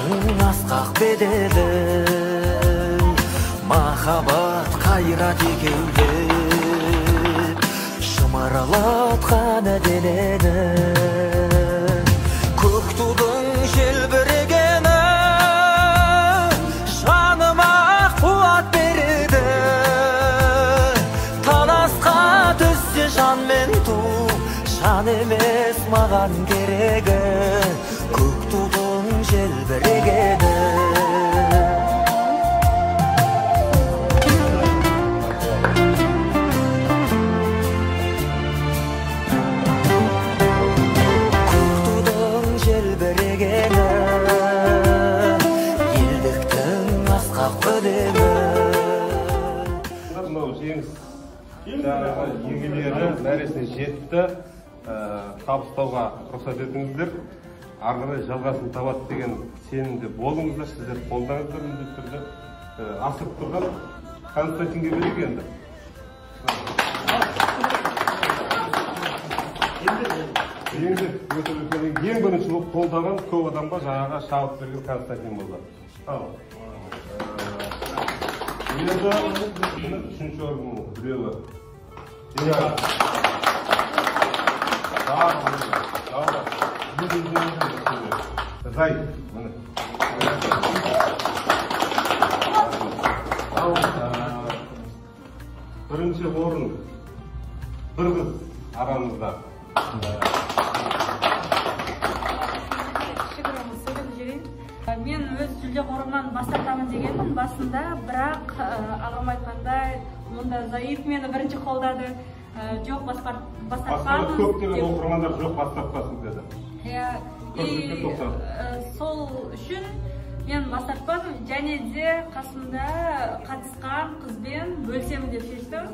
елдіктің асқақ беделі, махаббат қайрат екеулеп шымырлатқан денені, көк тудың желбірегені жаныма қуат береді. Таласқа түссе жан мен ту, жан емес маған керегі, көк тудың желбірегені. Көк тудың желбірегені, елдіктің асқақ өлеңі. Мынау жеңіс егелері мәресіне жетті, табыстауға рұқсат етіңіздер. Ары қарай жалғасын табады деген сенімде болыңыздар, сіздер қолдаңыздар міндетті түрде. Асып тұрған Константинге берейік енді. Енді ең бірінші болып қолдаған көп адамға жаңаға шабыт берген Константин болды. Енді үшінші орын біреуі. Зай, міне. Бірінші орын бір қыз арамызда. Мен өз жүлде қорымнан бас тартамын дегенмін басында, бірақ ағам айтқандай, мұнда Заиф мені бірінші қолдады. Жоқ, бас тартпадым. Көптеген оқырмандар жоқ, бас тартпасын деді. Сол үшін мен бас тартпадым, және де қасымда қатысқан қызбен бөлсем деп шештім.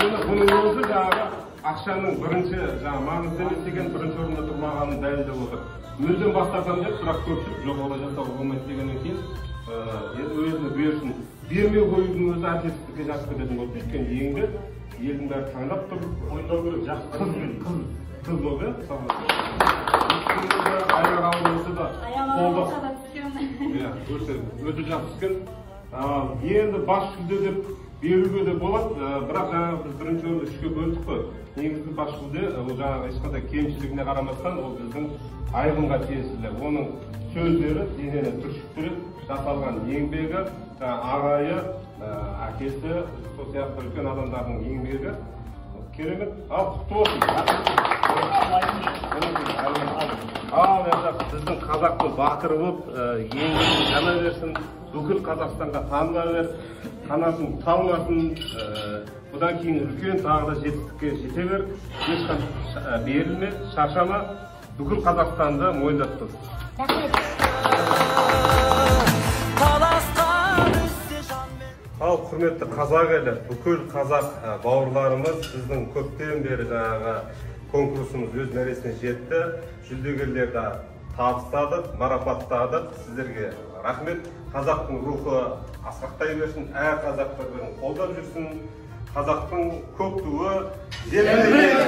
Бұның өзі жаңағы ақшаның бірінші маңызды емес деген бірінші орында тұрмағанын дәлелдеп отыр. Мүлдем бас тартамын деп, бірақ көпшілік жоқ олай жасауға болмайды дегеннен кейін енді өзіне бұйырсын. Бермеу қоюдың өзі әділетсіздікке жақсы кететін болды. Өйткені еңбек елдің бәрі таңдап тұр, ойындау керек. Жақсы қыз болды. Аяқ ауылысы да қолдап. Өте жақсы түскен. Енді бас жүлде деп беруге де болады, бірақ жаңағы біз бірінші орынды үшке бөлдік қой. Негізгі бас жүлде, ол жаңағы ешқандай кемшілігіне қарамастан, ол біздің Айғынға тиесілі. Оның сөздері денені түршіктіріп, жасалған еңбегі, ағайы, әкесі, сол сияқты үлкен адамдардың еңбегі керемет. Ал құтты болсын. Ал біздің қазақтың батыры болып, еңбегін жана берсін, бүкіл Қазақстанға таныла бер, қанатын талмасын, бұдан кейін үлкен тағы да жетістікке жете бер, ешқашан берілме, шаршама, бүкіл Қазақстанды мойындатты. Ал құрметті қазақ елі, бүкіл қазақ бауырларымыз, біздің көптен бері жаңағы конкурсымыз өз мәресіне жетті. Жүлдегерлерді табыстадық, марапаттадық. Сіздерге рахмет. Қазақтың рухы асқақтай берсін, әр қазақ бір-бірін қолдап жүрсін. Қазақтың көк туы желбіреген.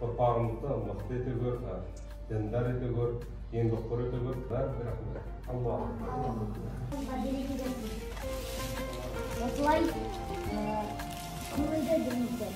Ұрпағымызды мықты ете көр, діндар ете көр, еңбекқор ете көр, бәрі рахмет. Алла. Осылай көңілді жүріңіздер.